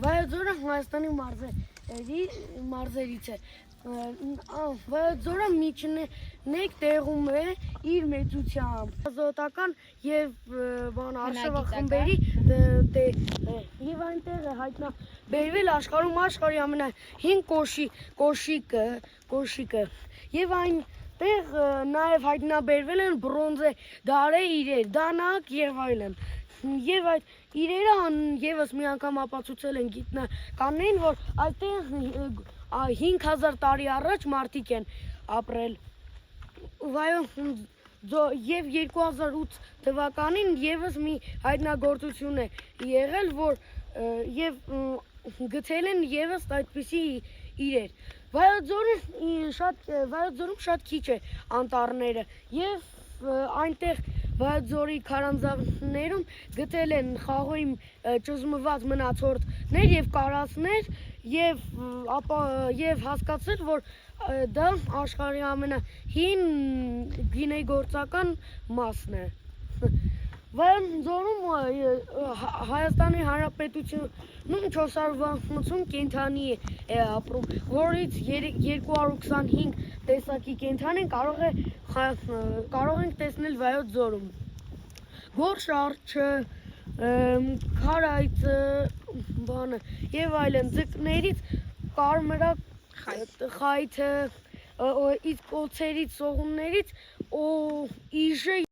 Վայոց ձորը Հայաստանի մարզերից է։ Վայոց ձորը միջնեկ տեղում է իր մեծությամբ ազոտական եւ արշավախմբերի եւ այնտեղ է հայտնաբերվել աշխարհի ամենահին կոշիկը եւ այնտեղ նաեւ հայտնաբերվել են բրոնզե դարե իրեր, դանակ եւ այլն։ Եվ այդ իրերը եւս մի անգամ ապացուցել են գիտնականներին, որ այդտեղ 5000 տարի առաջ մարդիկ են ապրել։ Եվ 2008 թվականին եւս մի հայտնագործություն է եղել, որ եւ գտել են եւս այդպիսի իրեր։ Վայոց ձորում շատ քիչ է անտառները եւ այնտեղ Վայոց ձորի քարանձավներում գտել են խաղողի ճզմված մնացորդներ եւ կարասներ եւ հասկացել, որ դա աշխարհի ամենահին գինեգործական մասն է։ Վայոց ձորում Հայաստանի Հանրապետությունում 460 կենդանի է ապրում, որից 225 տեսակի կենդանին կարող ենք տեսնել Վայոց ձորում։ Գորշ արջը, քարայծը, եւ այլն, ձկներից կարմրակ խայթը, իսկ օձերից, սողուններից իժը